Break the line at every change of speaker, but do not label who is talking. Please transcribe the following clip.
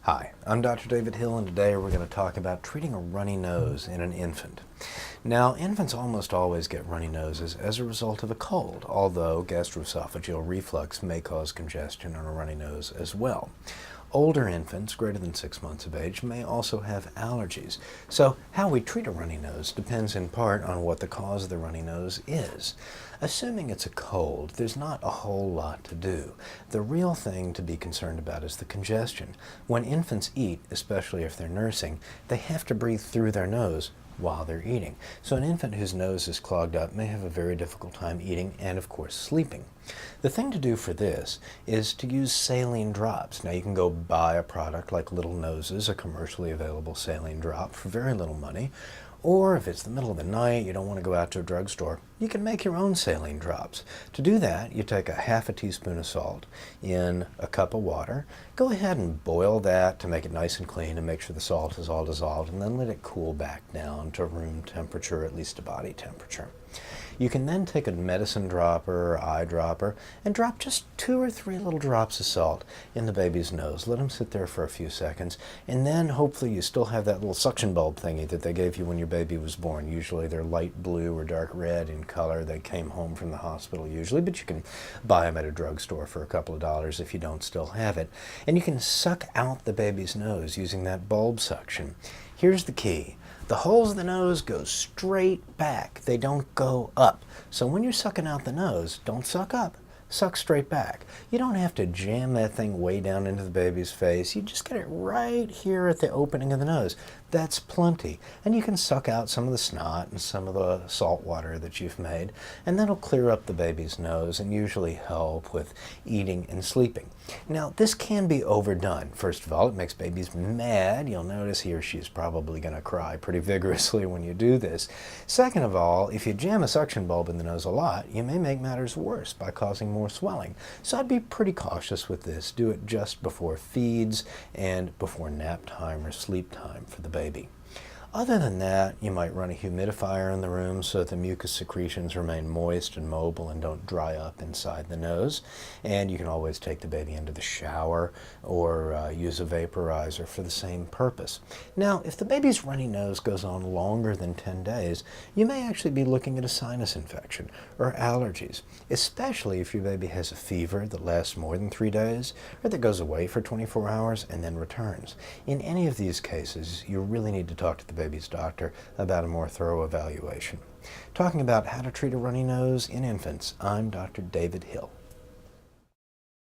Hi, I'm Dr. David Hill, and today we're going to talk about treating a runny nose in an infant. Now, infants almost always get runny noses as a result of a cold, although gastroesophageal reflux may cause congestion on a runny nose as well. Older infants, greater than 6 months of age, may also have allergies. So how we treat a runny nose depends in part on what the cause of the runny nose is. Assuming it's a cold, there's not a whole lot to do. The real thing to be concerned about is the congestion. When infants eat, especially if they're nursing, they have to breathe through their nose while they're eating. So an infant whose nose is clogged up may have a very difficult time eating and, of course, sleeping. The thing to do for this is to use saline drops. Now, you can go buy a product like Little Noses, a commercially available saline drop for very little money. Or if it's the middle of the night, you don't want to go out to a drugstore, you can make your own saline drops. To do that, you take a half a teaspoon of salt in a cup of water. Go ahead and boil that to make it nice and clean and make sure the salt is all dissolved, and then let it cool back down to room temperature, at least to body temperature. You can then take a medicine dropper or eyedropper and drop just 2 or 3 little drops of salt in the baby's nose. Let them sit there for a few seconds, and then hopefully you still have that little suction bulb thingy that they gave you when your baby was born. Usually they're light blue or dark red in color. They came home from the hospital usually, but you can buy them at a drugstore for a couple of dollars if you don't still have it. And you can suck out the baby's nose using that bulb suction. Here's the key. The holes of the nose go straight back. They don't go up. So when you're sucking out the nose, don't suck up. Suck straight back. You don't have to jam that thing way down into the baby's face. You just get it right here at the opening of the nose. That's plenty. And you can suck out some of the snot and some of the salt water that you've made, and that'll clear up the baby's nose and usually help with eating and sleeping. Now, this can be overdone. First of all, it makes babies mad. You'll notice he or she is probably going to cry pretty vigorously when you do this. Second of all, if you jam a suction bulb in the nose a lot, you may make matters worse by causing more swelling. So I'd be pretty cautious with this. Do it just before feeds and before nap time or sleep time for the baby. Other than that, you might run a humidifier in the room so that the mucus secretions remain moist and mobile and don't dry up inside the nose. And you can always take the baby into the shower or use a vaporizer for the same purpose. Now, if the baby's runny nose goes on longer than 10 days, you may actually be looking at a sinus infection or allergies, especially if your baby has a fever that lasts more than 3 days or that goes away for 24 hours and then returns. In any of these cases, you really need to talk to the baby's doctor about a more thorough evaluation. Talking about how to treat a runny nose in infants, I'm Dr. David Hill.